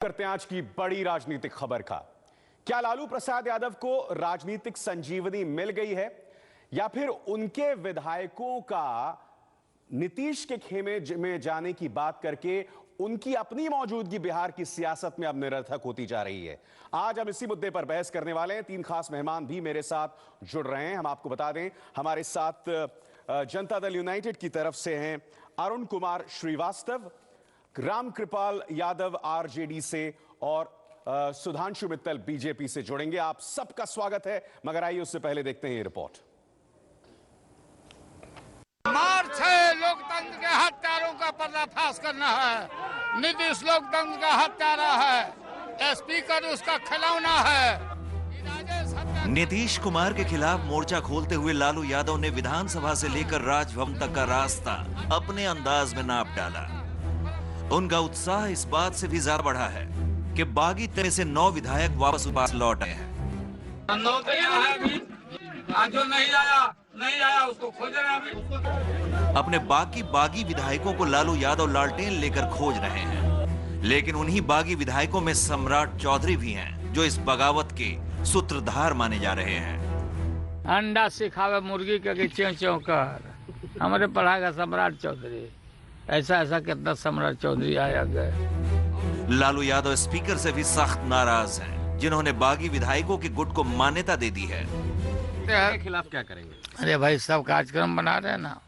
करते हैं आज की बड़ी राजनीतिक खबर का। क्या लालू प्रसाद यादव को राजनीतिक संजीवनी मिल गई है या फिर उनके विधायकों का नीतीश के खेमे में जाने की बात करके उनकी अपनी मौजूदगी बिहार की सियासत में अब निरर्थक होती जा रही है? आज हम इसी मुद्दे पर बहस करने वाले हैं। तीन खास मेहमान भी मेरे साथ जुड़ रहे हैं। हम आपको बता दें, हमारे साथ जनता दल यूनाइटेड की तरफ से हैं अरुण कुमार श्रीवास्तव, राम कृपाल यादव आरजेडी से और सुधांशु मित्तल बीजेपी से जुड़ेंगे। आप सबका स्वागत है, मगर आइए उससे पहले देखते हैं ये रिपोर्ट। मार्च है, लोकतंत्र के हत्यारों का पर्दाफाश करना है। नीतीश लोकतंत्र का हत्यारा है, स्पीकर उसका खिलौना है। नीतीश कुमार के खिलाफ मोर्चा खोलते हुए लालू यादव ने विधानसभा से लेकर राजभवन तक का रास्ता अपने अंदाज में नाप डाला। उनका उत्साह इस बात से भी ज्यादा बढ़ा है कि बागी तरह से 9 विधायक वापस पास लौट आए हैं। जो नहीं आया उसको खोज रहे हैं। अपने बागी विधायकों को लालू यादव लालटेन लेकर खोज रहे हैं, लेकिन उन्हीं बागी विधायकों में सम्राट चौधरी भी हैं, जो इस बगावत के सूत्रधार माने जा रहे हैं। अंडा सिखावे मुर्गी के च्यों च्यों कर, हमारे पढ़ाएगा सम्राट चौधरी। ऐसा कितना सम्राट चौधरी आया गए। लालू यादव स्पीकर से भी सख्त नाराज हैं, जिन्होंने बागी विधायकों के गुट को मान्यता दे दी है। के खिलाफ क्या करेंगे? अरे भाई, सब कार्यक्रम बना रहे हैं ना,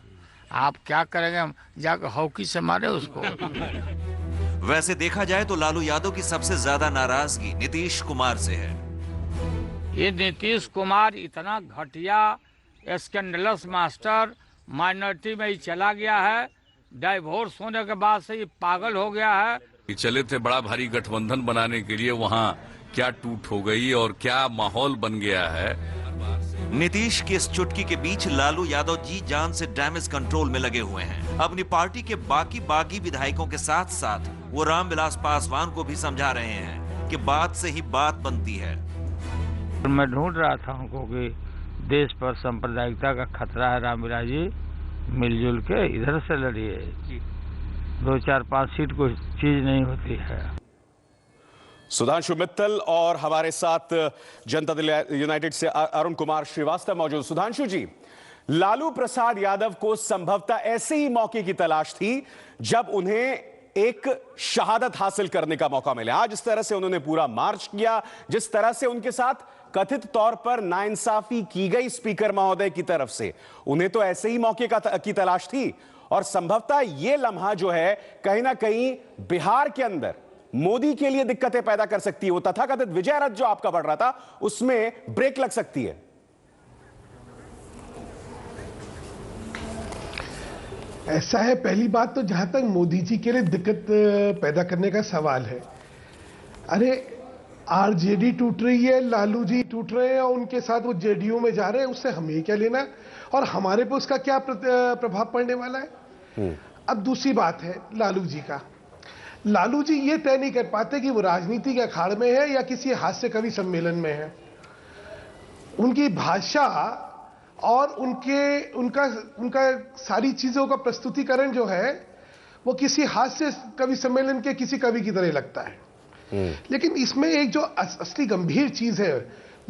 आप क्या करेंगे? हम जाकर हॉकी से मारे उसको। वैसे देखा जाए तो लालू यादव की सबसे ज्यादा नाराजगी नीतीश कुमार से है। ये नीतीश कुमार इतना घटिया स्कैंडलस मास्टर, माइनॉरिटी में ही चला गया है। डाइवोर्स होने के बाद से ये पागल हो गया है। चले थे बड़ा भारी गठबंधन बनाने के लिए, वहाँ क्या टूट हो गई और क्या माहौल बन गया है। नीतीश की इस चुटकी के बीच लालू यादव जी जान से डैमेज कंट्रोल में लगे हुए हैं। अपनी पार्टी के बागी विधायकों के साथ साथ वो रामविलास पासवान को भी समझा रहे हैं कि बात से ही बात बनती है। मैं ढूंढ रहा था उनको कि देश पर सांप्रदायिकता का खतरा है। रामविलास जी, मिलजुल के इधर से लड़िए। 2, 4, 5 सीट कोई चीज नहीं होती है। सुधांशु मित्तल और हमारे साथ जनता दल यूनाइटेड से अरुण कुमार श्रीवास्तव मौजूद। सुधांशु जी, लालू प्रसाद यादव को संभवतः ऐसे ही मौके की तलाश थी जब उन्हें एक शहादत हासिल करने का मौका मिला। आज इस तरह से उन्होंने पूरा मार्च किया, जिस तरह से उनके साथ कथित तौर पर नाइंसाफी की गई स्पीकर महोदय की तरफ से, उन्हें तो ऐसे ही मौके की तलाश थी। और संभवतः यह लम्हा जो है कहीं ना कहीं बिहार के अंदर मोदी के लिए दिक्कतें पैदा कर सकती है। वो तथाकथित विजय रथ जो आपका बढ़ रहा था, उसमें ब्रेक लग सकती है। ऐसा है, पहली बात तो जहां तक मोदी जी के लिए दिक्कत पैदा करने का सवाल है, अरे आरजेडी टूट रही है, लालू जी टूट रहे हैं और उनके साथ वो जेडीयू में जा रहे हैं, उससे हमें क्या लेना और हमारे पे उसका क्या प्रभाव पड़ने वाला है। अब दूसरी बात है लालू जी का। लालू जी ये तय नहीं कर पाते कि वो राजनीति के अखाड़ में है या किसी हास्य कवि सम्मेलन में है। उनकी भाषा और उनका सारी चीजों का प्रस्तुतिकरण जो है वो किसी हास्य कवि सम्मेलन के किसी कवि की तरह लगता है। लेकिन इसमें एक जो असली गंभीर चीज है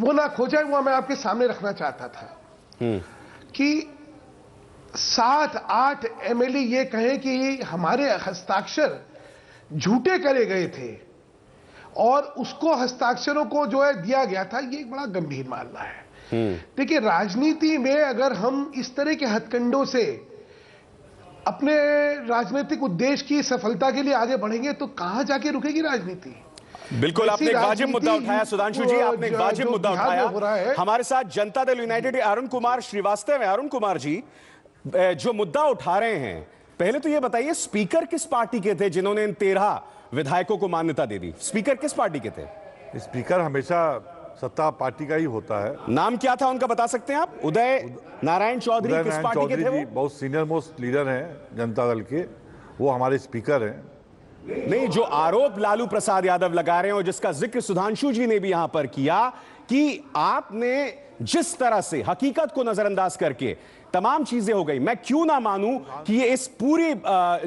वो ना खो जाए, वो मैं आपके सामने रखना चाहता था कि 7-8 एमएलए ये कहें कि हमारे हस्ताक्षर झूठे करे गए थे और उसको हस्ताक्षरों को जो है दिया गया था, ये एक बड़ा गंभीर मामला है। देखिए, राजनीति में अगर हम इस तरह के हथकंडों से अपने राजनीतिक उद्देश्य की सफलता के लिए आगे बढ़ेंगे तो कहां जाके रुकेगी राजनीति। बिल्कुल, आपने एक वाजिब मुद्दा उठाया सुधांशु जी, आपने एक वाजिब मुद्दा उठाया। हमारे साथ जनता दल यूनाइटेड अरुण कुमार श्रीवास्तव है। अरुण कुमार जी, जो मुद्दा उठा रहे हैं, पहले तो ये बताइए, स्पीकर किस पार्टी के थे जिन्होंने इन 13 विधायकों को मान्यता दे दी? स्पीकर किस पार्टी के थे? स्पीकर हमेशा सत्ता पार्टी का ही होता है। नाम क्या था उनका, बता सकते हैं आप? उदय नारायण चौधरी किस पार्टी के थे? वो बहुत सीनियर मोस्ट लीडर हैं जनता दल के, वो हमारे स्पीकर हैं। नहीं, जो आरोप लालू प्रसाद यादव लगा रहे हैं और जिसका जिक्र सुधांशु जी ने भी यहां पर किया कि आपने जिस तरह से हकीकत को नजरअंदाज करके तमाम चीजें हो गई, मैं क्यों ना मानूं कि ये इस पूरी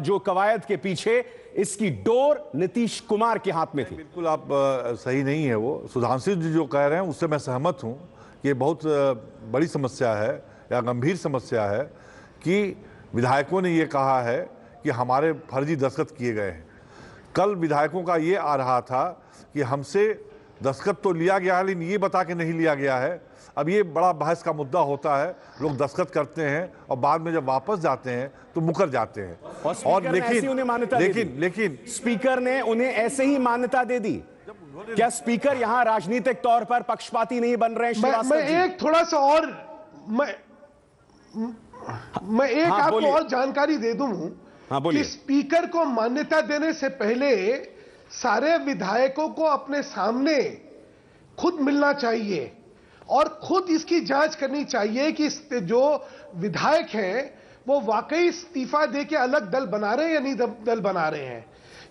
जो कवायद के पीछे इसकी डोर नीतीश कुमार के हाथ में थी। बिल्कुल आप सही नहीं है वो। सुधांशु जी जो कह रहे हैं उससे मैं सहमत हूं कि बहुत बड़ी समस्या है या गंभीर समस्या है कि विधायकों ने ये कहा है कि हमारे फर्जी दस्तखत किए गए हैं। कल विधायकों का ये आ रहा था कि हमसे दस्तखत तो लिया गया है लेकिन ये बता के नहीं लिया गया है। अब ये बड़ा बहस का मुद्दा होता है, लोग दस्तखत करते हैं और बाद में जब वापस जाते हैं तो मुकर जाते हैं। और लेकिन स्पीकर ने उन्हें ऐसे ही मान्यता दे दी। क्या स्पीकर यहां राजनीतिक तौर पर पक्षपाती नहीं बन रहे हैं? मैं एक थोड़ा सा और मैं एक आपको और जानकारी दे दूं कि स्पीकर को मान्यता देने से पहले सारे विधायकों को अपने सामने खुद मिलना चाहिए और खुद इसकी जांच करनी चाहिए कि जो विधायक हैं वो वाकई इस्तीफा दे के अलग दल बना रहे हैं या नहीं दल बना रहे हैं।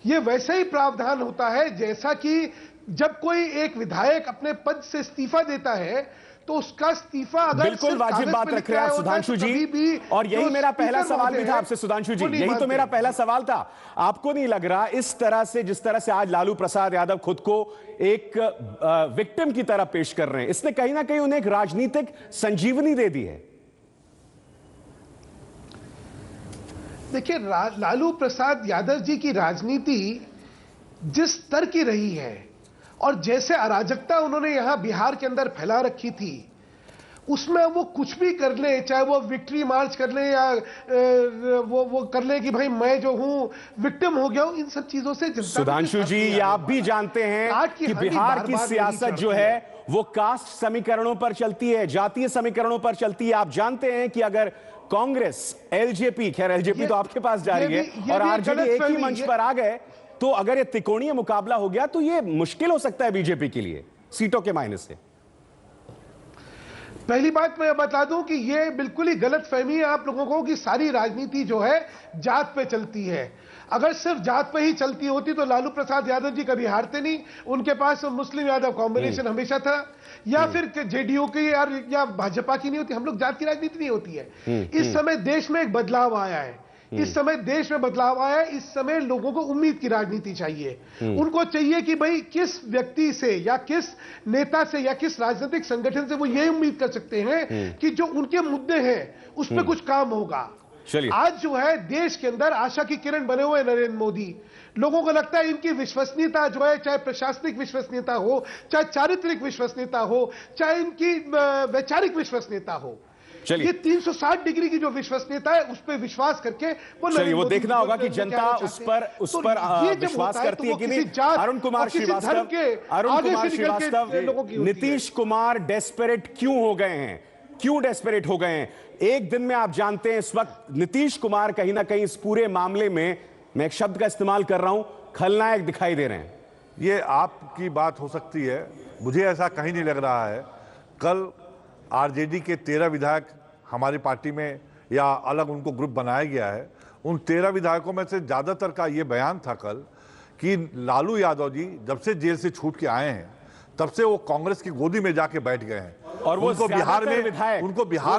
ये वैसे ही प्रावधान होता है जैसा कि जब कोई एक विधायक अपने पद से इस्तीफा देता है तो उसका इस्तीफा अगर बिल्कुल वाजिब बात रख रहे हैं आप सुधांशु जी, और यही मेरा पहला सवाल भी था आपसे सुधांशु जी, यही तो मेरा पहला सवाल था। आपको नहीं लग रहा इस तरह से जिस तरह से आज लालू प्रसाद यादव खुद को एक विक्टिम की तरह पेश कर रहे हैं, इसने कहीं ना कहीं उन्हें एक राजनीतिक संजीवनी दे दी है? देखिए, लालू प्रसाद यादव जी की राजनीति जिस स्तर की रही है और जैसे अराजकता उन्होंने यहां बिहार के अंदर फैला रखी थी, उसमें वो कुछ भी कर ले, चाहे वो विक्ट्री मार्च कर ले या वो कर ले कि भाई मैं जो हूं विक्टिम हो गया हूं, इन सब चीजों से सुधांशु जी ये आप भी जानते हैं कि बिहार की सियासत जो है वो कास्ट समीकरणों पर चलती है, जातीय समीकरणों पर चलती है। आप जानते हैं कि अगर कांग्रेस, एलजेपी, खैर एलजेपी तो आपके पास जा रही है, और आरजेडी एक ही मंच पर आ गए तो अगर ये त्रिकोणीय मुकाबला हो गया तो ये मुश्किल हो सकता है बीजेपी के लिए सीटों के मायने से। पहली बात मैं बता दूं कि ये बिल्कुल ही गलत फहमी है आप लोगों को कि सारी राजनीति जो है जात पे चलती है। अगर सिर्फ जात पे ही चलती होती तो लालू प्रसाद यादव जी कभी हारते नहीं। उनके पास तो मुस्लिम यादव कॉम्बिनेशन हमेशा था, या फिर जेडीयू की या भाजपा की नहीं होती। हम लोग जात की राजनीति नहीं होती है। इस समय देश में एक बदलाव आया है, इस समय देश में बदलाव आया है। इस समय लोगों को उम्मीद की राजनीति चाहिए। उनको चाहिए कि भाई किस व्यक्ति से या किस नेता से या किस राजनीतिक संगठन से वो ये उम्मीद कर सकते हैं कि जो उनके मुद्दे हैं उस पर कुछ काम होगा। आज जो है देश के अंदर आशा की किरण बने हुए नरेंद्र मोदी, लोगों को लगता है इनकी विश्वसनीयता जो है, चाहे प्रशासनिक विश्वसनीयता हो, चाहे चारित्रिक विश्वसनीयता हो, चाहे इनकी वैचारिक विश्वसनीयता हो, ये 360 डिग्री की जो विश्वसनीयता है उस पर विश्वास करके वो देखना होगा कि जनता उस पर विश्वास करती है कि नहीं। अरुण कुमार श्रीवास्तव, नीतीश कुमार डेस्परेट क्यों हो गए हैं? क्यों डेस्परेट हो गए हैं? एक दिन में आप जानते हैं इस वक्त नीतीश कुमार कहीं ना कहीं इस पूरे मामले में, मैं एक शब्द का इस्तेमाल कर रहा हूं, खलनायक दिखाई दे रहे हैं। ये आपकी बात हो सकती है, मुझे ऐसा कहीं नहीं लग रहा है। कल आरजेडी के 13 विधायक हमारी पार्टी में या अलग उनको ग्रुप बनाया गया है, उन 13 विधायकों में से ज़्यादातर का ये बयान था कल कि लालू यादव जी जब से जेल से छूट के आए हैं तब से वो कांग्रेस की गोदी में जाके बैठ गए हैं। और वो बिहार में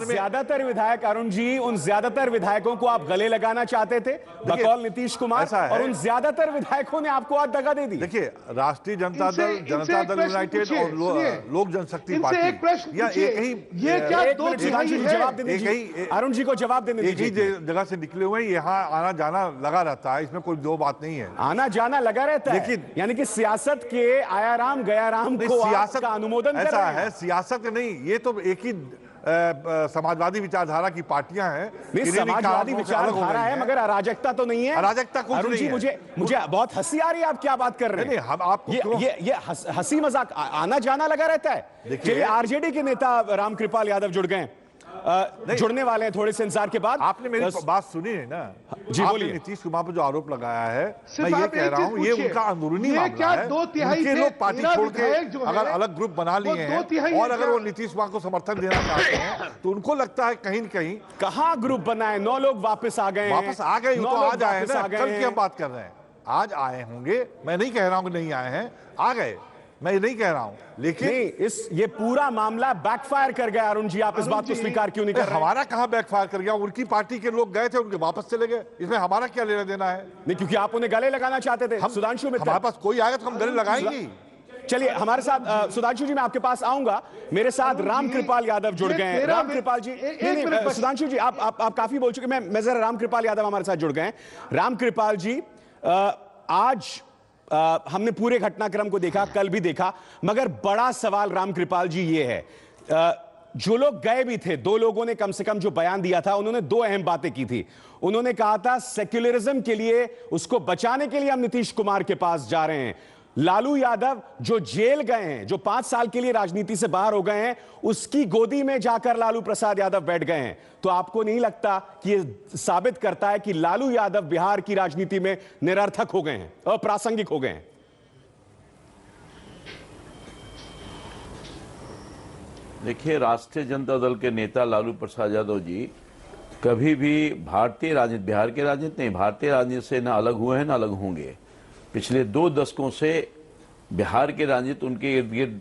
ज्यादातर विधायक, अरुण जी, उन ज्यादातर विधायकों को आप गले लगाना चाहते थे बकौल नीतीश कुमार, और उन ज्यादातर विधायकों ने आपको आज दगा दे दी। देखिए, राष्ट्रीय जनता दल, जनता दल यूनाइटेड और लोक जनशक्ति पार्टी, या अरुण जी को जवाब देने दीजिए। एक ही जगह से निकले हुए, यहाँ आना जाना लगा रहता है, इसमें कोई दो बात नहीं है। आना जाना लगा रहता है, लेकिन यानी कि सियासत के आयाराम गयाराम को सियासत का अनुमोदन ऐसा है, सियासत नहीं, ये तो एक ही समाजवादी विचारधारा की पार्टियां हैं। समाजवादी विचारधारा है मगर अराजकता तो नहीं है। अराजकता कुछ अरुण जी, मुझे बहुत हंसी आ रही है, आप क्या बात कर रहे हैं? हम आपको ये हंसी मजाक आना जाना लगा रहता है। चलिए, आरजेडी के नेता रामकृपाल यादव जुड़ गए, जुड़ने वाले हैं थोड़े से इंतजार के बाद। आपने मेरी बात सुनी है ना जी? बोलिए। नीतीश कुमार पर जो आरोप लगाया है, मैं ये कह रहा हूँ, ये उनका अंदरूनी मामला है। उनके लोग पार्टी छोड़ के अगर अलग ग्रुप बना लिए हैं और अगर वो नीतीश कुमार को समर्थन देना चाहते हैं तो उनको लगता है कहीं न कहीं। कहाँ ग्रुप बना है? 9 लोग वापस आ गए, वापस आ गए तो आज आए ना, कल की हम बात कर रहे हैं। आज आए होंगे, मैं नहीं कह रहा हूँ कि नहीं आए हैं, आ गए। मैं ये नहीं कह रहा हूं, लेकिन नहीं, ये पूरा मामला बैकफायर कर गया। अरुण जी, आप इस बात को स्वीकार क्यों नहीं कर रहे? हमारा कहां बैकफायर कर गया? उनकी पार्टी के लोग गए थे, उनके वापस चले गए, इसमें हमारा क्या लेना देना है? नहीं, क्योंकि आप उन्हें गले लगाना चाहते थे। सुधांशु मित्तल, हमारे पास कोई आएगा तो हम गले लगाएंगे। चलिए हमारे साथ सुधांशु जी, मैं आपके पास आऊंगा। मेरे साथ राम कृपाल यादव जुड़ गए हैं। राम कृपाल जी, नहीं, सुधांशु जी, आप काफी बोल चुके। मैं जरा राम कृपाल यादव हमारे साथ जुड़ गए हैं। राम कृपाल जी, आज हमने पूरे घटनाक्रम को देखा, कल भी देखा, मगर बड़ा सवाल राम कृपाल जी ये है, जो लोग गए भी थे, दो लोगों ने कम से कम जो बयान दिया था, उन्होंने दो अहम बातें की थी। उन्होंने कहा था सेक्युलरिज्म के लिए, उसको बचाने के लिए हम नीतीश कुमार के पास जा रहे हैं। लालू यादव जो जेल गए हैं, जो 5 साल के लिए राजनीति से बाहर हो गए हैं, उसकी गोदी में जाकर लालू प्रसाद यादव बैठ गए हैं। तो आपको नहीं लगता कि यह साबित करता है कि लालू यादव बिहार की राजनीति में निरर्थक हो गए हैं, अप्रासंगिक हो गए हैं? देखिए, राष्ट्रीय जनता दल के नेता लालू प्रसाद यादव जी कभी भी भारतीय राजनीति, बिहार के राजनीति नहीं, भारतीय राजनीति से ना अलग हुए हैं ना अलग होंगे। पिछले 2 दशकों से बिहार की राजनीति उनके इर्द गिर्द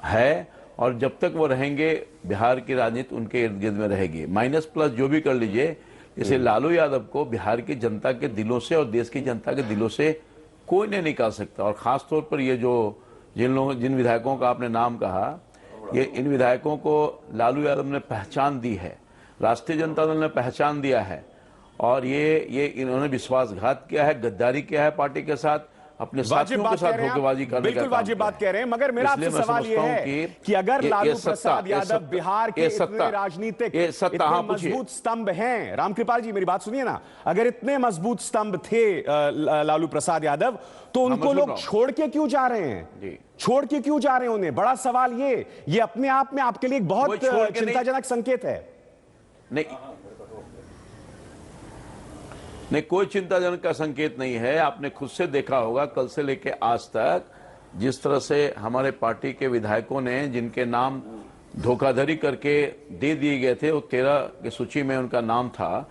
है, और जब तक वो रहेंगे बिहार की राजनीति उनके इर्द गिर्द में रहेगी। माइनस प्लस जो भी कर लीजिए, इसे लालू यादव को बिहार की जनता के दिलों से और देश की जनता के दिलों से कोई नहीं निकाल सकता। और खास तौर पर ये जो जिन विधायकों का आपने नाम कहा, ये इन विधायकों को लालू यादव ने पहचान दी है, राष्ट्रीय जनता दल ने पहचान दिया है, और ये इन्होंने विश्वासघात किया है, गद्दारी किया है पार्टी के साथ, अपने साथियों के साथ धोखेबाजी करने का बिल्कुल वाजिब बात कह रहे हैं। मगर मेरा आपसे सवाल ये है कि अगर लालू प्रसाद यादव बिहार के इतने राजनीतिक इतने मजबूत स्तंभ हैं, रामकृपाल जी मेरी बात सुनिए ना, अगर इतने मजबूत स्तंभ थे लालू प्रसाद यादव, तो उनको लोग छोड़ के क्यों जा रहे हैं? छोड़ के क्यों जा रहे हैं उन्हें? बड़ा सवाल ये अपने आप में आपके लिए एक बहुत चिंताजनक संकेत है। नहीं, कोई चिंताजनक का संकेत नहीं है। आपने खुद से देखा होगा, कल से लेकर आज तक जिस तरह से हमारे पार्टी के विधायकों ने, जिनके नाम धोखाधड़ी करके दे दिए गए थे, वो 13 की सूची में उनका नाम था,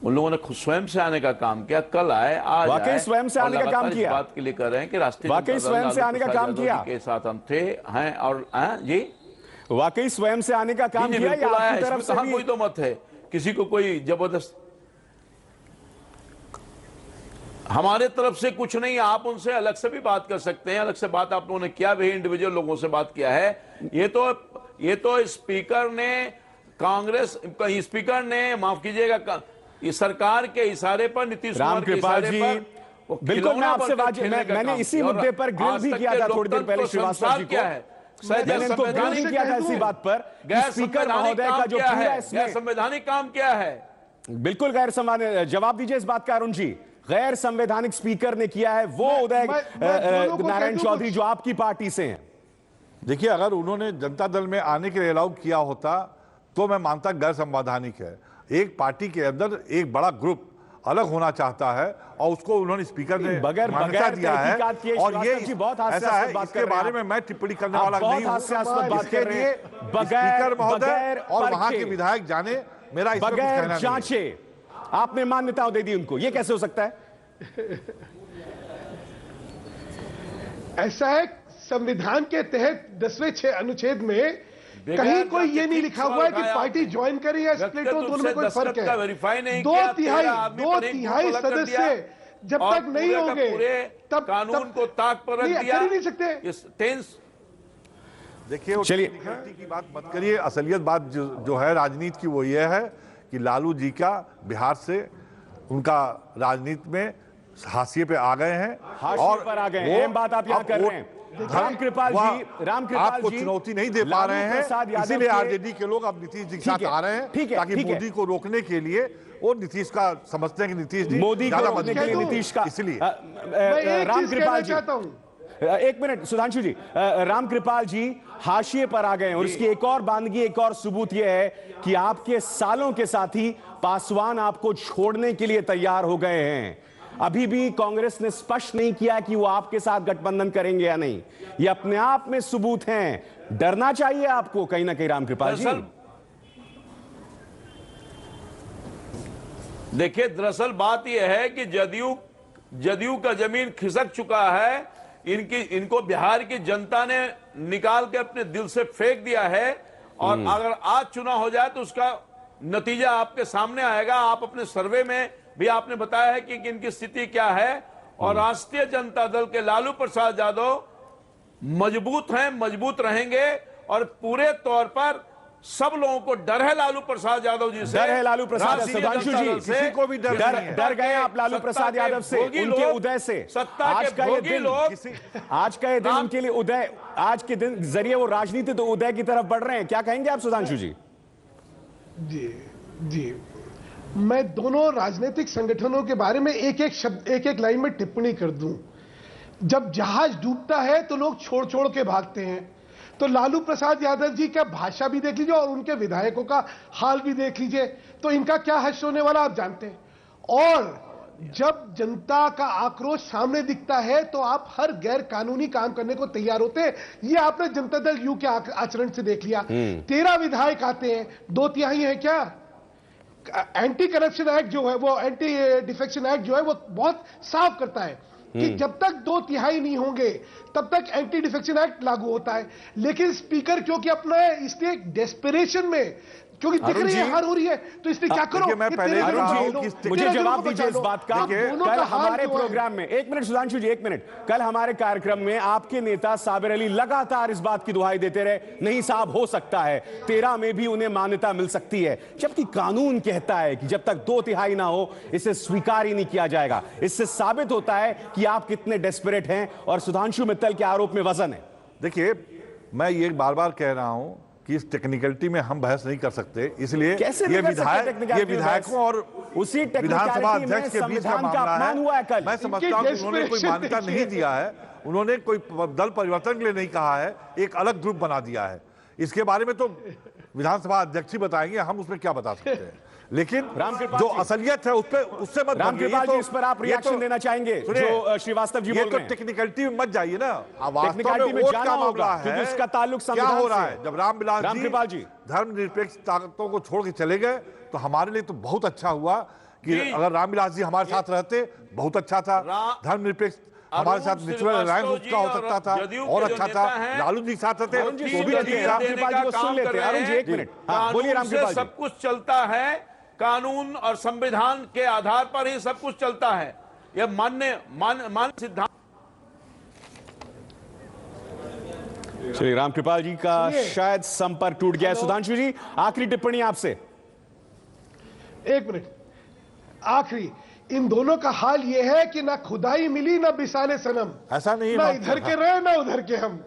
उन लोगों ने खुद स्वयं से आने का काम किया। कल आए, आज वाकई स्वयं से आने का काम किया। इस बात के लिए कर रहे हैं कि राष्ट्रीय वाकई स्वयं से आने का काम किया के साथ हम थे हैं, और जी वाकई स्वयं से आने का काम किया, या आपकी तरफ से भी? कोई तो मत है, किसी को कोई जबरदस्त, हमारे तरफ से कुछ नहीं। आप उनसे अलग से भी बात कर सकते हैं, अलग से बात आप लोगों ने किया भी, इंडिविजुअल लोगों से बात किया है। ये तो स्पीकर ने, कांग्रेस स्पीकर ने, माफ कीजिएगा, इस सरकार के इशारे पर, नीतीश कुमार के इशारे पर, बिल्कुल मैं आपसे मैंने इसी मुद्दे पर ग्रिल भी किया था थोड़ी देर पहले श्रीवास्तव जी को, मैंने इनको ग्रिल भी किया था इसी बात पर, स्पीकर महोदय का जो पूरा इसमें संवैधानिक काम क्या है। बिल्कुल गैर संवैधानिक, जवाब दीजिए इस बात का अरुण जी। गैर संवैधानिक स्पीकर ने किया है वो उदय नारायण चौधरी जो आपकी पार्टी से हैं। देखिए, अगर उन्होंने जनता दल में आने के लिए अलाउ किया होता तो मैं मानता गैर संवैधानिक है। एक पार्टी के अंदर एक बड़ा ग्रुप अलग होना चाहता है और उसको उन्होंने स्पीकर ने मान्यता दिया है, और ये बहुत ऐसा है, इसके बारे में मैं टिप्पणी करने वाला नहीं हूं। इसके लिए स्पीकर महोदय और वहां के विधायक जाने, मेरा इसमें कुछ कहना नहीं। जांचे आपने मान्यता दे दी उनको, ये कैसे हो सकता है? ऐसा है, संविधान के तहत 10वें अनुच्छेद में कहीं कोई ये नहीं लिखा हुआ है कि पार्टी ज्वाइन करे या स्प्लिट हो, दोनों में कोई फर्क है। 2/3 सदस्य जब तक नहीं होंगे तब कानून को ताक पर रख दिया, कर नहीं सकते। देखिए, चलिए की बात मत करिए। असलियत बात जो है राजनीति की, वो ये है कि लालू जी का बिहार से उनका राजनीति में हाशिए पे आ गए हैं, और पर आ गए हैं। बात आप यहां कर रहे हैं। रामकृपाल जी आपको चुनौती नहीं दे पा रहे हैं, इसीलिए आरजेडी के लोग अब नीतीश जी के साथ आ रहे हैं, ताकि मोदी को रोकने के लिए, और नीतीश का समझते हैं कि नीतीश जी मोदी को रोकने के लिए नीतीश का, इसलिए रामकृपाल जी, एक मिनट सुधांशु जी, रामकृपाल जी हाशिए पर आ गए, और इसकी एक और बानगी, एक और सबूत यह है कि आपके सालों के साथी पासवान आपको छोड़ने के लिए तैयार हो गए हैं। अभी भी कांग्रेस ने स्पष्ट नहीं किया कि वो आपके साथ गठबंधन करेंगे या नहीं। ये अपने आप में सबूत हैं। डरना चाहिए आपको कहीं ना कहीं रामकृपाल जी। देखिए, दरअसल बात यह है कि जदयू का जमीन खिसक चुका है, इनको बिहार की जनता ने निकाल के अपने दिल से फेंक दिया है। और अगर आज चुनाव हो जाए तो उसका नतीजा आपके सामने आएगा। आप अपने सर्वे में भी आपने बताया है कि इनकी स्थिति क्या है। और राष्ट्रीय जनता दल के लालू प्रसाद यादव मजबूत हैं, मजबूत रहेंगे और पूरे तौर पर सब लोगों को डर है लालू प्रसाद यादव जी से। डर है लालू प्रसाद। सुधांशु जी, किसी को भी डर गए आप लालू प्रसाद यादव से, उनके उदय से। आज का ये दिन उनके लिए उदय, आज के दिन जरिए वो राजनीति तो उदय की तरफ बढ़ रहे हैं। क्या कहेंगे आप सुधांशु जी? जी, मैं दोनों राजनीतिक संगठनों के बारे में एक एक शब्द, एक एक लाइन में टिप्पणी कर दूं। जब जहाज डूबता है तो लोग छोड़ छोड़ के भागते हैं। तो लालू प्रसाद यादव जी का भाषा भी देख लीजिए और उनके विधायकों का हाल भी देख लीजिए, तो इनका क्या हश्र होने वाला आप जानते हैं। और जब जनता का आक्रोश सामने दिखता है तो आप हर गैर कानूनी काम करने को तैयार होते हैं। ये आपने जनता दल यू के आचरण से देख लिया। 13 विधायक आते हैं, 2/3 है क्या? एंटी करप्शन एक्ट जो है, वो एंटी डिफेक्शन एक्ट जो है, वो बहुत साफ करता है कि जब तक 2/3 नहीं होंगे तब तक एंटी डिफेक्शन एक्ट लागू होता है। लेकिन स्पीकर क्योंकि अपना इसके डेस्परेशन में, क्योंकि दिख रही है हार हो रही है, तो इसलिए क्या करो? मैं पहले मुझे जवाब दीजिए इस बात का। कल हमारे प्रोग्राम में, एक मिनट सुधांशु जी, एक मिनट, कल हमारे कार्यक्रम में आपके नेता साबिर अली लगातार इस बात की दुहाई देते रहे, नहीं साहब हो सकता है, 13 में भी उन्हें मान्यता मिल सकती है, जबकि कानून कहता है कि जब तक 2/3 ना हो इसे स्वीकार ही नहीं किया जाएगा। इससे साबित होता है कि आप कितने डेस्परेट हैं और सुधांशु मित्तल के आरोप में वजन है। देखिए, मैं ये बार बार कह रहा हूं कि इस टेक्निकलिटी में हम बहस नहीं कर सकते, इसलिए ये विधायकों और उसी विधानसभा अध्यक्ष के बीच का मामला है। मैं समझता हूं कि उन्होंने कोई मान्यता नहीं दिया है, उन्होंने कोई दल परिवर्तन के लिए नहीं कहा है, एक अलग ग्रुप बना दिया है। इसके बारे में तो विधानसभा अध्यक्ष ही बताएंगे, हम उसमें क्या बता सकते हैं। लेकिन जो असलियत है उससे मत रामकृपाल जी, इस पर आप रिएक्शन देना चाहेंगे जो श्रीवास्तव जी बोल रहे हैं? ये तो टेक्निकलिटी में मत जाइए ना, टेक्निकलिटी में जाना होगा क्योंकि उसका ताल्लुक क्या हो रहा है। जब रामकृपाल जी धर्मनिरपेक्ष ताकतों को छोड़ के चले गए तो हमारे लिए तो बहुत अच्छा हुआ कि अगर रामविलास जी हमारे साथ रहते बहुत अच्छा था। धर्मनिरपेक्ष हमारे साथ नेचुरल अलायंस उसका हो सकता था और अच्छा था। लालू जी साथ रहते तो भी रामकृपाल जी को सुन लेते। अरुण जी एक मिनट, बोलिए रामकृपाल जी। सब कुछ चलता है, कानून और संविधान के आधार पर ही सब कुछ चलता है, यह मान्य सिद्धांत। श्री रामकृपाल जी का शायद संपर्क टूट गया है। सुधांशु जी, आखिरी टिप्पणी आपसे। एक मिनट, आखिरी, इन दोनों का हाल यह है कि ना खुदाई मिली ना बिसाने सनम। ऐसा नहीं, ना इधर के रहे ना उधर के हम।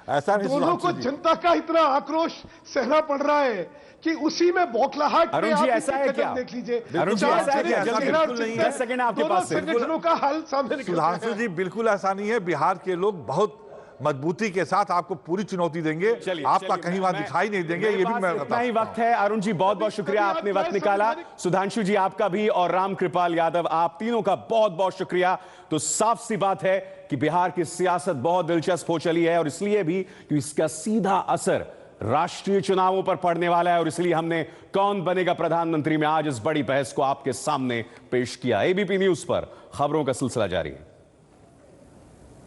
ऐसा नहीं, दोनों को जनता का इतना आक्रोश सहना पड़ रहा है कि उसी में बौखलाहट अरुण जी ऐसा है क्या? देख लीजिए, अरुण जी ऐसा है क्या? जल्दी 10 सेकंड आपके पास। संगठनों का हाल सामने। सुधांशु जी, बिल्कुल ऐसा नहीं है। बिहार के लोग बहुत मजबूती के साथ आपको पूरी चुनौती देंगे, आपका कहीं वहां दिखाई नहीं देंगे। ये भी मैं इतना ही वक्त है। अरुण जी बहुत बहुत शुक्रिया, आपने वक्त निकाला। सुधांशु जी आपका भी, और रामकृपाल यादव आप तीनों का बहुत बहुत शुक्रिया। तो साफ सी बात है कि बिहार की सियासत बहुत दिलचस्प हो चली है और इसलिए भी कि इसका सीधा असर राष्ट्रीय चुनावों पर पड़ने वाला है और इसलिए हमने कौन बनेगा प्रधानमंत्री में आज इस बड़ी बहस को आपके सामने पेश किया। एबीपी न्यूज पर खबरों का सिलसिला जारी है।